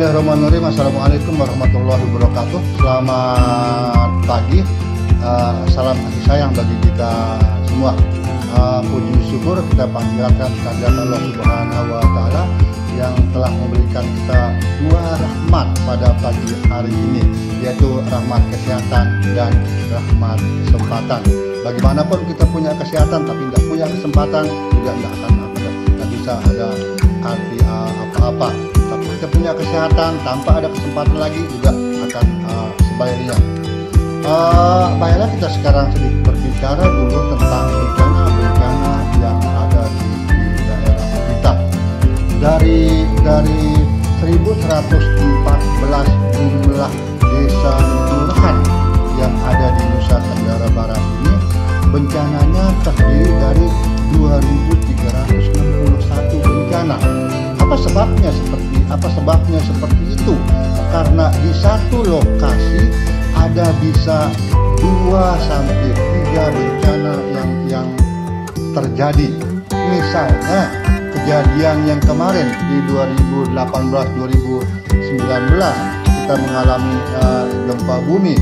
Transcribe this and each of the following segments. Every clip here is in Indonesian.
Bismillahirrahmanirrahim. Assalamualaikum warahmatullahi wabarakatuh. Selamat pagi. Salam kasih sayang bagi kita semua. Puji syukur kita panjatkan kehadirat Allah Subhanahu wa Ta'ala yang telah memberikan kita dua rahmat pada pagi hari ini, yaitu rahmat kesehatan dan rahmat kesempatan. Bagaimanapun kita punya kesehatan tapi tidak punya kesempatan juga tidak bisa ada arti apa-apa. Tapi kita punya kesehatan tanpa ada kesempatan lagi juga akan sebaliknya. Baiklah, kita sekarang sedikit berbicara dulu tentang bencana-bencana yang ada di daerah kita. Dari 1114 jumlah desa kelurahan yang ada di Nusa Tenggara Barat ini, bencananya terdiri dari 2.361 bencana. Apa sebabnya seperti itu? Karena di satu lokasi ada bisa 2 sampai 3 bencana yang terjadi. Misalnya kejadian yang kemarin di 2018-2019 kita mengalami gempa bumi.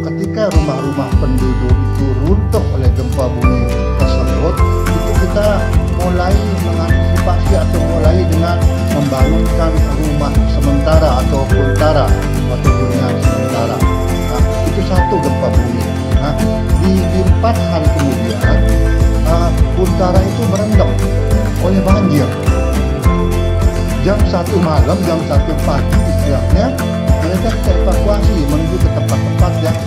Ketika rumah-rumah penduduk itu runtuh oleh gempa bumi tersebut, itu kita mulai mengantisipasi atau mulai dengan membangunkan rumah sementara atau puntara atau hunian sementara. Nah, itu satu gempa bumi. Nah, di 4 hari kemudian puntara itu merendam oleh banjir. Jam 1 malam, jam 1 pagi istilahnya, mereka evakuasi menuju ke tempat-tempat yang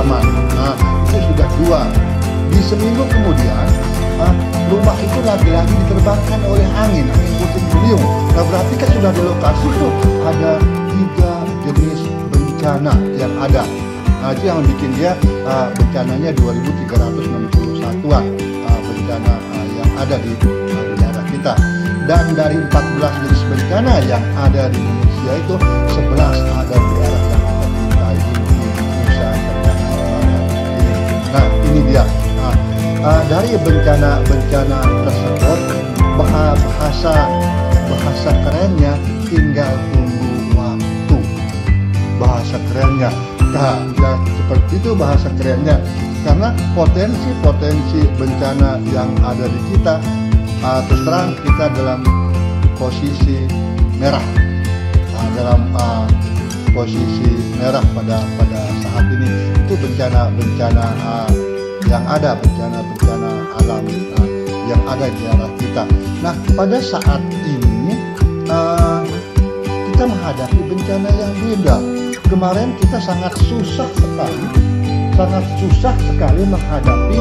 aman. Nah, itu sudah 2. Di seminggu kemudian, rumah itu lagi-lagi diterbangkan oleh angin puting beliung. Nah, berarti kan sudah di lokasi itu ada 3 jenis bencana yang ada. Nah, itu yang bikin dia bencananya 2.361-an bencana yang ada di daerah kita. Dan dari 14 jenis bencana yang ada di Indonesia itu 11 ada di daerah yang kita ini di Nusa Tenggara Barat ini. Nah, ini dia. Dari bencana-bencana tersebut, bahasa kerennya tinggal tunggu waktu. Bahasa kerennya, nah, ya seperti itu bahasa kerennya. Karena potensi bencana yang ada di kita, terus terang kita dalam posisi merah, posisi merah pada saat ini. Itu bencana yang ada, bencana alam yang ada di daerah kita. Nah, pada saat ini kita menghadapi bencana yang beda. Kemarin kita sangat susah sekali menghadapi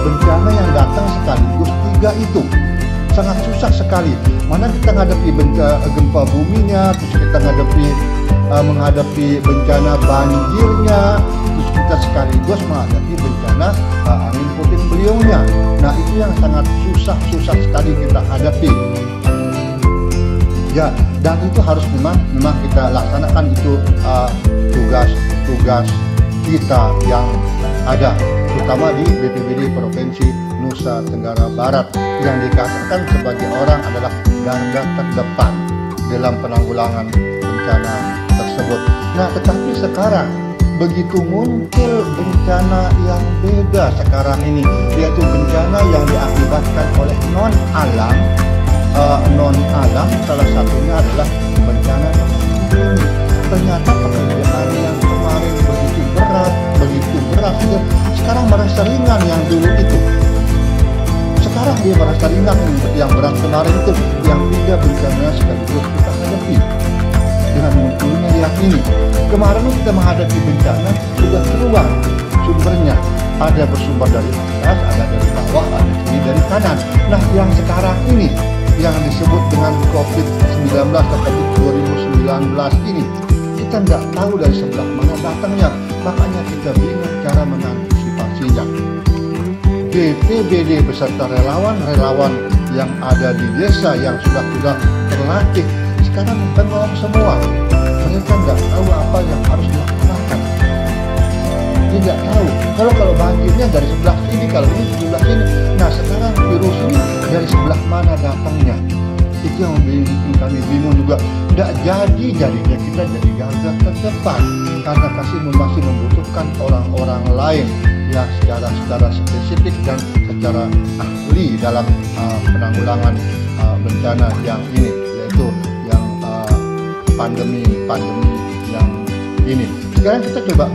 bencana yang datang sekaligus 3 itu. Sangat susah sekali. Mana kita menghadapi gempa buminya, terus kita menghadapi bencana banjirnya, terus kita sekaligus menghadapi bencana angin puting beliungnya. Nah, itu yang sangat susah sekali kita hadapi. Ya, dan itu harus memang kita laksanakan itu tugas kita yang ada, terutama di BPBD Provinsi Nusa Tenggara Barat yang dikatakan sebagai orang adalah garda terdepan dalam penanggulangan bencana tersebut. Nah, tetapi sekarang begitu muncul bencana yang beda sekarang ini, yaitu bencana yang diakibatkan oleh non alam. Salah satunya adalah bencana ini. Ternyata pekerjaan yang kemarin begitu berat, sekarang merasa ringan. Yang dulu itu sekarang dia merasa ringan. Yang berat kemarin itu, yang 3 bencana sekaligus kita hadapi dengan munculnya yang ini. Kemarin kita menghadapi bencana sudah keluar sumbernya, ada bersumber dari atas, ada dari bawah, ada dari kanan. Nah, yang sekarang ini yang disebut dengan COVID-19 atau COVID-2019 ini, kita nggak tahu dari sebelah mana datangnya, makanya kita bingung cara mengantisipasinya. BPBD beserta relawan yang ada di desa yang sudah terlatih sekarang bengong semua. Mereka nggak tahu apa yang harus dilakukan. Tidak tahu. Kalau banjirnya dari sebelah sini, kalau ini sebelah sini. Nah, sekarang virus ini dari sebelah mana datangnya? Itu yang bikin kami bingung juga. Tidak jadinya kita jadi garda terdepan, karena kasih masih membutuhkan orang-orang lain yang secara spesifik dan secara ahli dalam penanggulangan bencana yang ini, yaitu yang pandemi yang ini. Sekarang kita coba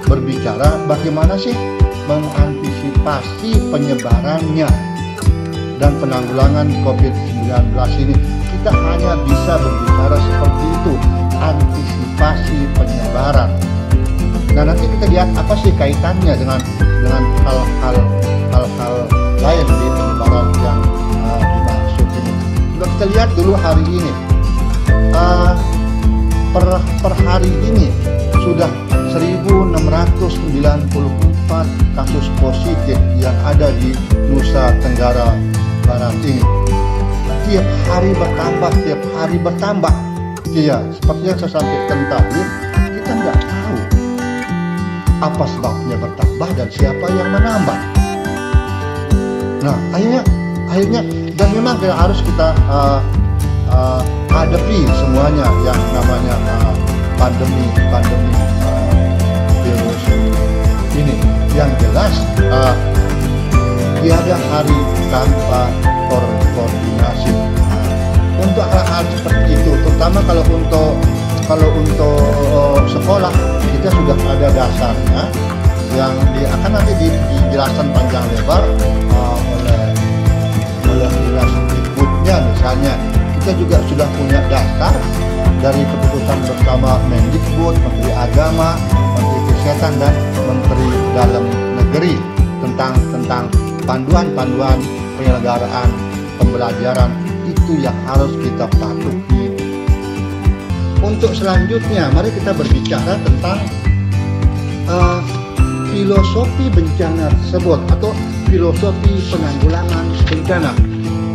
berbicara bagaimana sih mengantisipasi penyebarannya dan penanggulangan COVID-19 ini. Kita hanya bisa berbicara seperti itu, antisipasi penyebaran. Nah, nanti kita lihat apa sih kaitannya dengan hal-hal lain di penyebaran yang dimaksud ini. Coba kita lihat dulu hari ini. Per hari ini sudah 1.694 kasus positif yang ada di Nusa Tenggara Barat ini. Tiap hari bertambah. Iya, seperti yang saya sampaikan tadi, kita nggak tahu apa sebabnya bertambah dan siapa yang menambah. Nah, akhirnya dan memang harus kita hadapi semuanya yang namanya pandemi virus ini. Yang jelas tiada hari tanpa koordinasi. Untuk hal-hal seperti itu, terutama kalau untuk sekolah, kita sudah ada dasarnya yang akan nanti dijelaskan panjang lebar oleh dinas Dikbudnya misalnya. Kita juga sudah punya dasar dari keputusan bersama Mendikbud, Menteri Agama, Menteri Kesehatan, dan Menteri Dalam Negeri tentang panduan penyelenggaraan pembelajaran. Itu yang harus kita patuhi. Untuk selanjutnya, mari kita berbicara tentang filosofi bencana tersebut atau filosofi penanggulangan bencana.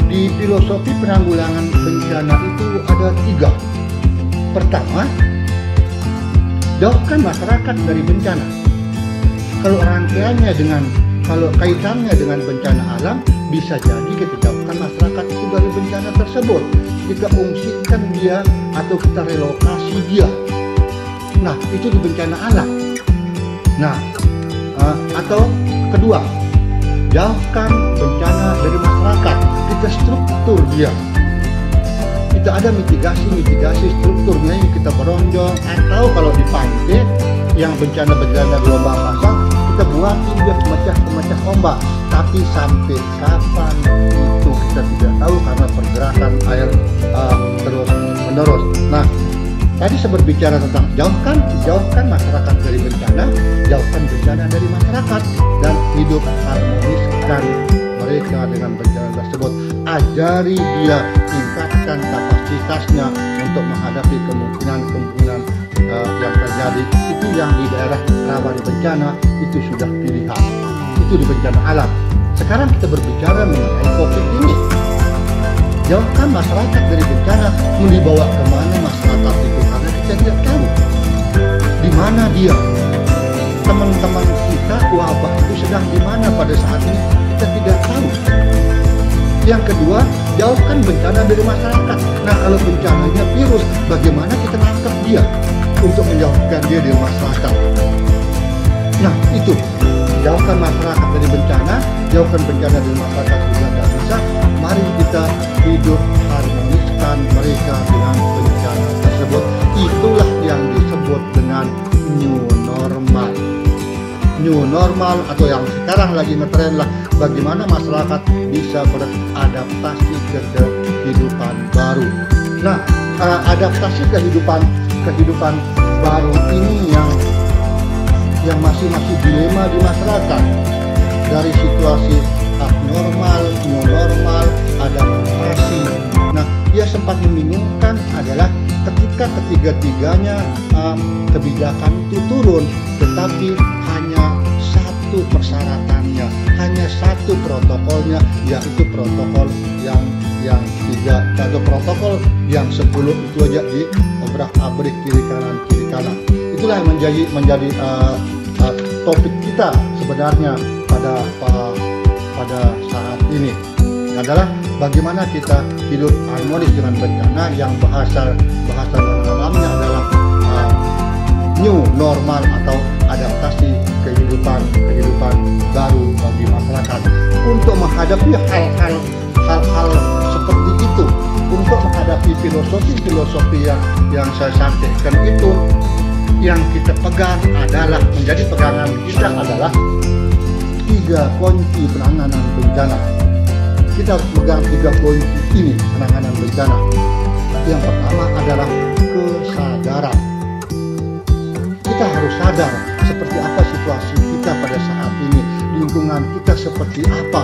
Di filosofi penanggulangan bencana itu ada 3. Pertama, jauhkan masyarakat dari bencana. Kalau kaitannya dengan bencana alam, bisa jadi kita jauhkan masyarakat itu dari bencana tersebut. Kita ungsikan dia atau kita relokasi dia. Nah, itu di bencana alam. Nah, atau kedua, jauhkan bencana dari masyarakat. Kita struktur dia. Kita ada mitigasi strukturnya, yang kita beronjong, atau kalau di pantai yang bencana gelombang pasang, kita buatin dia pemecah ombak. Tapi sampai kapan itu kita tidak tahu, karena pergerakan air terus menerus. Nah, tadi saya berbicara tentang jauhkan masyarakat dari bencana, jauhkan bencana dari masyarakat, dan hidup harmoniskan mereka dengan bencana tersebut. Ajari dia, tingkatkan kapasitasnya untuk menghadapi kemungkinan yang terjadi. Itu yang di daerah rawan bencana, itu sudah pilihan. Itu di bencana alam. Sekarang kita berbicara mengenai COVID ini. Jauhkan masyarakat dari bencana. Mau dibawa kemana masyarakat itu? Karena kita tidak tahu di mana dia. Teman-teman kita, wabah itu sedang di mana pada saat ini, kita tidak tahu. Yang kedua, jauhkan bencana dari masyarakat. Nah, kalau bencananya virus, bagaimana kita nangkep dia untuk menjauhkan dia dari masyarakat? Nah, itu. Jauhkan masyarakat dari bencana, jauhkan bencana dari masyarakat juga tidak bisa. Mari kita hidup harmoniskan mereka dengan bencana tersebut. Itulah yang disebut dengan new normal. New normal atau yang sekarang lagi ngetren lah, bagaimana masyarakat bisa beradaptasi ke kehidupan baru. Nah, adaptasi kehidupan baru ini yang masih dilema di masyarakat, dari situasi abnormal, new normal, adaptasi. Nah, yang sempat membingungkan adalah ketika ketiga-tiganya kebijakan itu turun, tetapi hanya satu persyaratannya, hanya satu protokolnya, yaitu protokol yang 3 atau protokol yang 10 itu aja di obrak-abrik kiri kanan. Itulah yang menjadi topik kita sebenarnya pada saat ini, adalah bagaimana kita hidup harmonis dengan bencana yang bahasa alamnya adalah new normal atau adaptasi kehidupan baru bagi masyarakat untuk menghadapi hal-hal seperti itu, untuk menghadapi filosofi yang saya sampaikan itu. Yang kita pegang adalah, menjadi pegangan kita adalah 3 kunci penanganan bencana. Kita harus pegang 3 kunci ini penanganan bencana. Yang pertama adalah kesadaran. Kita harus sadar seperti apa situasi kita pada saat ini, lingkungan kita seperti apa.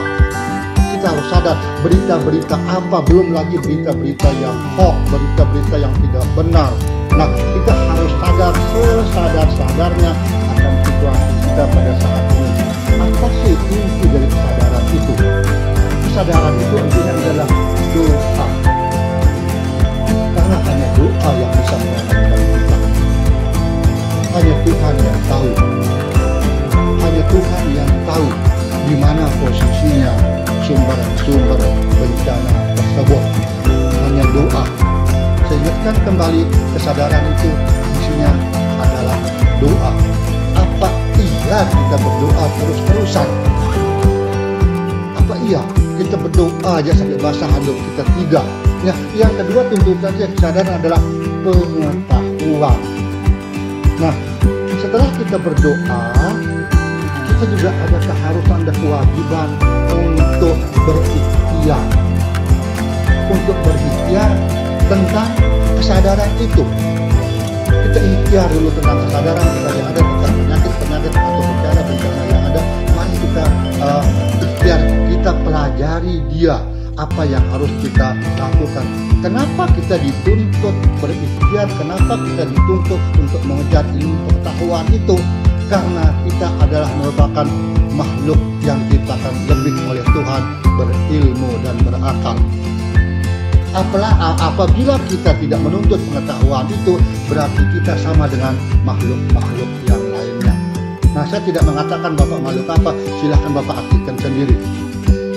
Kita harus sadar berita-berita apa, belum lagi berita-berita yang hoax, berita-berita yang tidak benar. Nah, kita harus sadar sesadar-sadarnya akan situasi kita pada saat ini. Apa sih inti dari kesadaran itu? Kesadaran itu intinya adalah doa. Karena hanya doa yang bisa menyelamatkan kita. Hanya Tuhan yang tahu. Hanya Tuhan yang tahu di mana posisinya sumber bencana tersebut. Hanya doa. Saya ingatkan kembali, kesadaran itu isinya adalah doa. Apa iya kita berdoa terus-terusan? Apa iya kita berdoa aja sampai basah handuk kita tidak? Ya, yang kedua tentu saja kesadaran adalah pengetahuan. Nah, setelah kita berdoa, kita juga ada keharusan dan kewajiban untuk berikhtiar. Untuk berikhtiar tentang kesadaran itu. Kita ikhtiar dulu tentang kesadaran kita yang ada, tentang penyakit atau bencana yang ada. Mari kita ikhtiar, kita pelajari dia, apa yang harus kita lakukan. Kenapa kita dituntut berikhtiar? Kenapa kita dituntut untuk mengejar ilmu pengetahuan itu? Karena kita adalah merupakan makhluk yang diciptakan lebih oleh Tuhan, berilmu dan berakal. Apabila kita tidak menuntut pengetahuan itu, berarti kita sama dengan makhluk-makhluk yang lainnya. Nah, saya tidak mengatakan Bapak makhluk apa, silahkan Bapak artikan sendiri.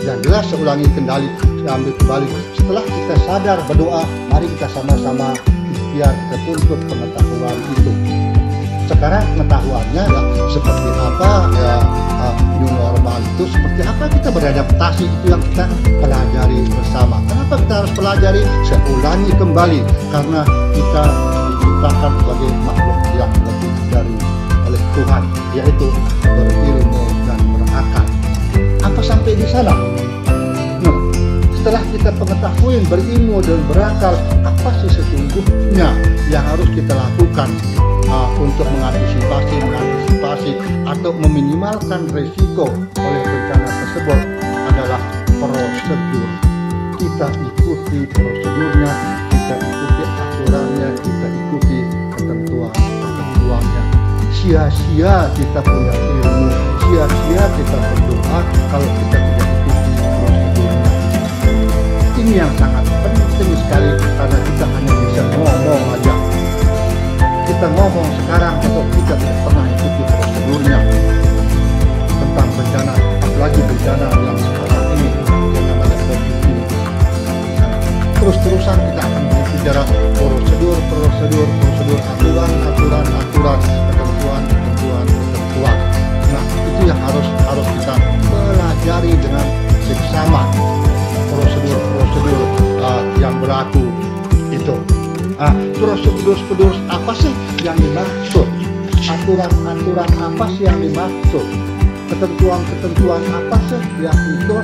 Dan jelas saya ulangi kembali. Setelah kita sadar berdoa, mari kita sama-sama ikhtiar, kita tuntut pengetahuan itu. Sekarang pengetahuannya ya seperti apa ya, new normal itu seperti apa kita beradaptasi, itu yang kita pelajari bersama. Kenapa kita harus pelajari? Saya ulangi kembali, karena kita diciptakan sebagai makhluk yang lebih dari oleh Tuhan, yaitu berilmu dan berakal. Apa sampai di sana? Nah, setelah kita pengetahuan, berilmu dan berakal, apa sih sesungguhnya yang harus kita lakukan untuk mengantisipasi atau meminimalkan risiko oleh bencana tersebut? Adalah prosedur. Kita ikuti prosedurnya, kita ikuti aturannya, kita ikuti ketentuannya. Sia-sia kita punya ilmu, sia-sia kita berdoa kalau kita tidak ikuti prosedurnya. Ini yang sangat penting sekali, karena kita hanya bisa ngomong aja. Kita ngomong sekarang untuk kita tidak pernah ikuti prosedurnya tentang bencana, apalagi bencana yang sekarang ini yang namanya COVID ini. Terus-terusan kita akan berbicara prosedur, aturan, ketentuan. Nah, itu yang harus kita pelajari dengan seksama, prosedur yang berlaku itu. Prosedur apa sih yang dimaksud? Aturan apa sih yang dimaksud? Ketentuan apa sih yang itu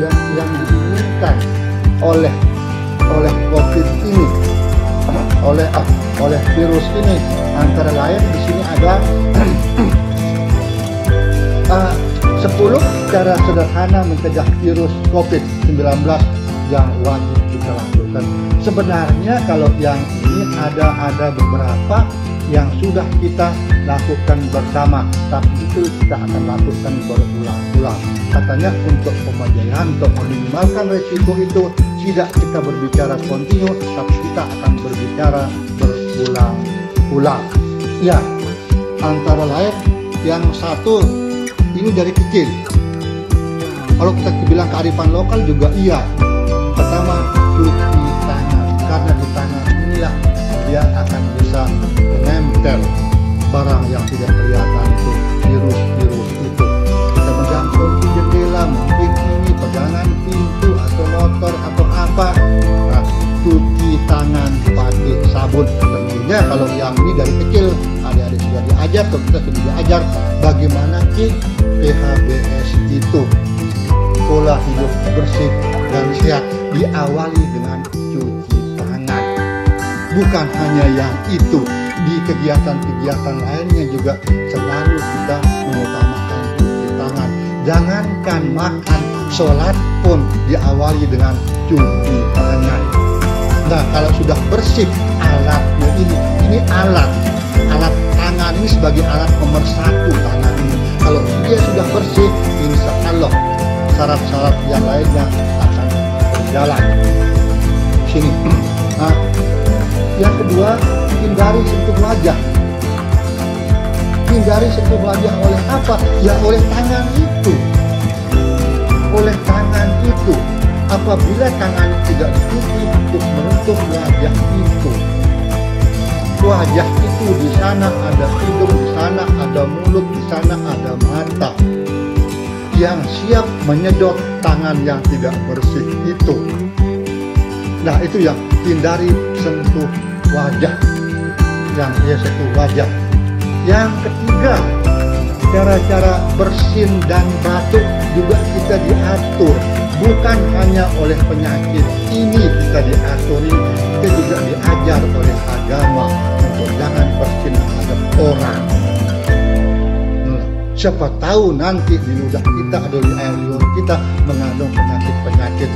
yang diinginkan oleh COVID ini, oleh virus ini? Antara lain di sini ada 10 cara sederhana mencegah virus COVID-19 yang wajib kita lakukan. Sebenarnya kalau yang ini ada beberapa yang sudah kita lakukan bersama, tapi itu kita akan lakukan berulang-ulang. Katanya untuk pemajaian, untuk meminimalkan resiko itu tidak kita berbicara kontinu, tapi kita akan berbicara berulang-ulang. Ya, antara lain yang satu ini dari kecil. Kalau kita bilang kearifan lokal juga iya. inilah dia akan bisa menempel barang yang tidak kelihatan itu, virus-virus itu. Kita megang kunci jendela, mungkin ini pegangan pintu atau motor atau apa. Nah, cuci tangan pakai sabun. Tentunya kalau yang ini dari kecil adik-adik sudah diajar atau kita sudah diajar bagaimana PHBS itu, pola hidup bersih dan sehat, diawali dengan cuci tangan. Bukan hanya yang itu, di kegiatan-kegiatan lainnya juga selalu kita mengutamakan cuci tangan. Jangankan makan, sholat pun diawali dengan cuci tangan. Nah, kalau sudah bersih alatnya ini alat tangan ini sebagai alat pemersatu tangan ini. Kalau dia sudah bersih, insya Allah syarat-syarat yang lainnya akan berjalan. Sini. Nah, yang kedua, hindari sentuh wajah. Hindari sentuh wajah oleh apa? Ya oleh tangan itu. Oleh tangan itu. Apabila tangan tidak dicuci untuk menyentuh wajah itu. Wajah itu di sana ada hidung, di sana ada mulut, di sana ada mata yang siap menyedot tangan yang tidak bersih itu. Nah, itu yang hindari sentuh wajah, yang dia sentuh wajah. Yang ketiga, cara-cara bersin dan batuk juga kita diatur. Bukan hanya oleh penyakit ini kita diaturi, kita juga diajar oleh agama untuk jangan bersin terhadap orang. Siapa tahu nanti di ludah kita atau di air liur kita mengandung penyakit-penyakit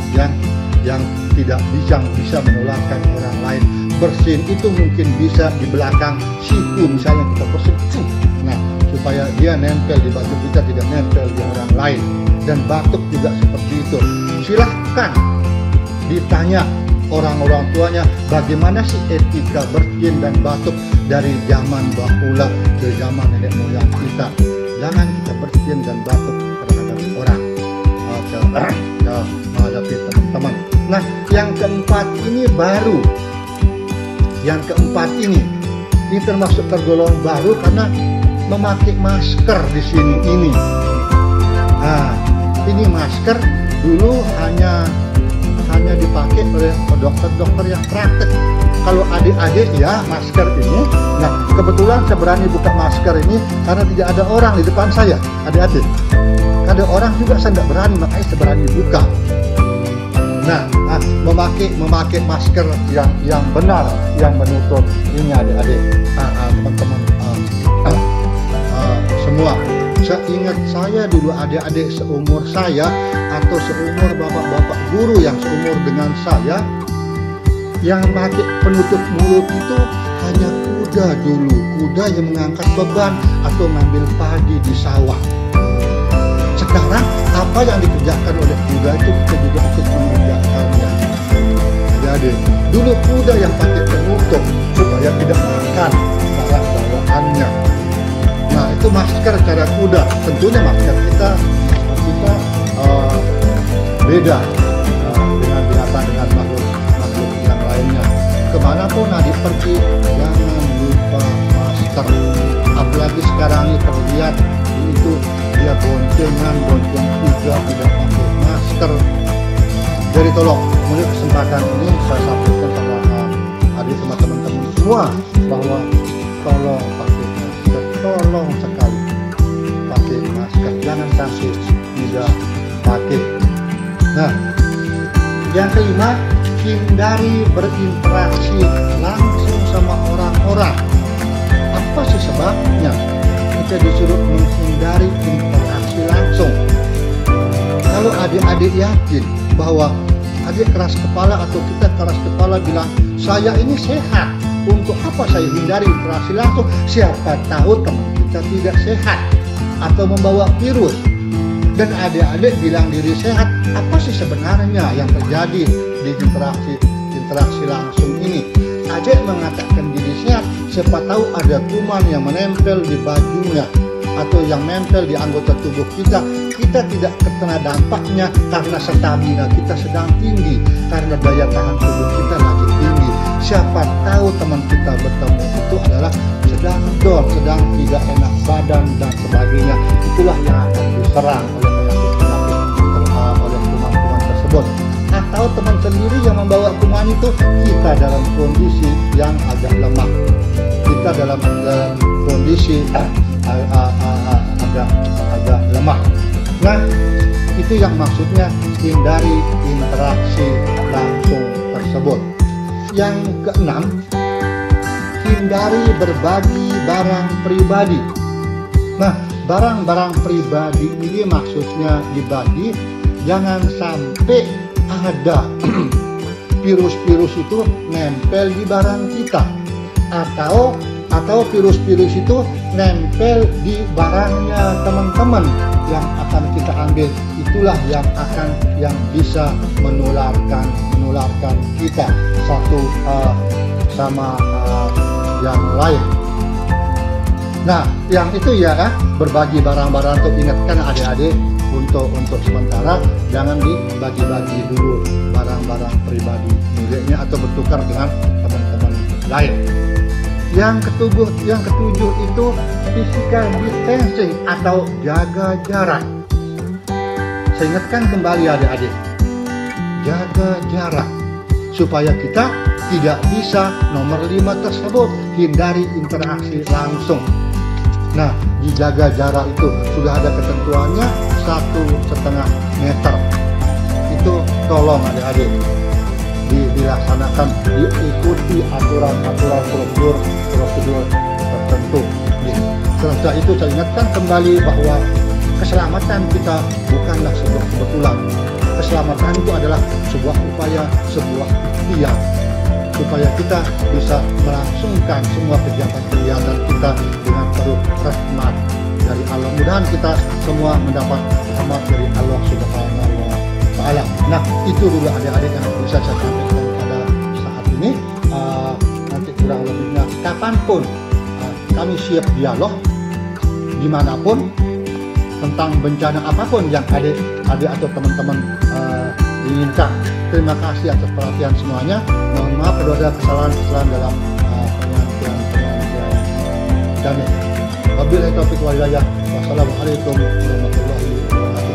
yang tidak bisa menularkan orang lain. Bersin itu mungkin bisa di belakang siku, misalnya kita bersin, nah supaya dia nempel di baju kita, tidak nempel di orang lain. Dan batuk juga seperti itu. Silahkan ditanya orang-orang tuanya bagaimana sih etika bersin dan batuk dari zaman bahula, dari zaman nenek moyang kita. Jangan kita bersin dan batuk terhadap orang, menghadapi teman-teman. Nah, yang keempat ini baru. Yang keempat ini termasuk tergolong baru karena memakai masker di sini ini. Nah, ini masker dulu hanya dipakai oleh dokter-dokter yang praktek. Kalau adik-adik ya masker ini, nah kebetulan saya berani buka masker ini karena tidak ada orang di depan saya, adik-adik. Ada orang juga saya tidak berani, makanya saya berani buka. Nah, memakai masker yang benar, yang menutup ini adik-adik, teman-teman semua. Seingat saya dulu adik-adik seumur saya atau seumur bapak-bapak guru yang seumur dengan saya, yang pakai penutup mulut itu hanya kuda dulu, kuda yang mengangkat beban atau ngambil padi di sawah. Sekarang apa yang dikerjakan oleh kuda itu kita juga ikut mengerjakannya. Jadi dulu kuda yang pakai penutup supaya tidak makan barang bawaannya. Nah, itu masker cara kuda. Tentunya masker kita beda dengan binatang, dengan makhluk yang lainnya. Kemanapun adik pergi, jangan lupa masker. Apalagi sekarang ini terlihat itu dia bonceng kuda tidak pakai masker. Jadi tolong, mulai kesempatan ini saya sampaikan sama adik sama teman-teman semua bahwa tolong pakai masker, tolong sekali pakai masker, jangan sampai tidak pakai. Nah, yang kelima, hindari berinteraksi langsung sama orang-orang. Apa sih sebabnya kita disuruh menghindari interaksi langsung? Kalau adik-adik yakin bahwa adik keras kepala atau kita keras kepala bilang saya ini sehat, untuk apa saya hindari interaksi langsung? Siapa tahu teman kita tidak sehat atau membawa virus. Dan adik-adik bilang diri sehat, apa sih sebenarnya yang terjadi di interaksi langsung ini? Adik mengatakan diri sehat, siapa tahu ada kuman yang menempel di bajunya atau yang menempel di anggota tubuh kita. Kita tidak terkena dampaknya karena stamina kita sedang tinggi, karena daya tahan tubuh kita lagi tinggi. Siapa tahu teman kita bertemu itu adalah sedang down, sedang tidak enak badan dan sebagainya. Itulah yang akan diserang oleh penyakit oleh kuman-kuman tersebut. Atau teman sendiri yang membawa kuman itu, kita dalam kondisi yang agak lemah, kita dalam kondisi agak lemah. Nah, itu yang maksudnya hindari interaksi langsung tersebut. Yang keenam, hindari berbagi barang pribadi. Nah, barang-barang pribadi ini maksudnya dibagi, jangan sampai ada virus-virus itu nempel di barang kita, atau virus-virus itu nempel di barangnya teman-teman yang akan kita ambil. Itulah yang bisa menularkan kita satu sama yang lain. Nah, yang itu ya, berbagi barang-barang, untuk ingatkan adik-adik untuk sementara jangan dibagi-bagi dulu barang-barang pribadi miliknya atau bertukar dengan teman-teman lain. Yang ketujuh itu physical distancing atau jaga jarak. Saya ingatkan kembali adik-adik, jaga jarak supaya kita tidak bisa nomor 5 tersebut, hindari interaksi langsung. Nah, dijaga jarak itu sudah ada ketentuannya 1,5 meter. Itu tolong adik-adik dilaksanakan, diikuti aturan-aturan prosedur tertentu. Setelah itu saya ingatkan kembali bahwa keselamatan kita bukanlah sebuah kebetulan. Keselamatan itu adalah sebuah upaya, sebuah ikhtiar, supaya kita bisa melangsungkan semua kegiatan-kegiatan kita dengan penuh rahmat dari Allah. Mudah-mudahan kita semua mendapat rahmat dari Allah Subhanahu wa Ta'ala. Nah, itu dulu adik-adik yang bisa saya sampaikan pada saat ini. Nanti kurang lebihnya kapanpun kami siap dialog dimanapun tentang bencana apapun yang adik atau teman-teman inginkan. Terima kasih atas perhatian semuanya. Mohon maaf kalau ada kesalahan-kesalahan dalam penyampaian kami. Wabillahi taufiq wal hidayah. Wassalamualaikum warahmatullahi wabarakatuh.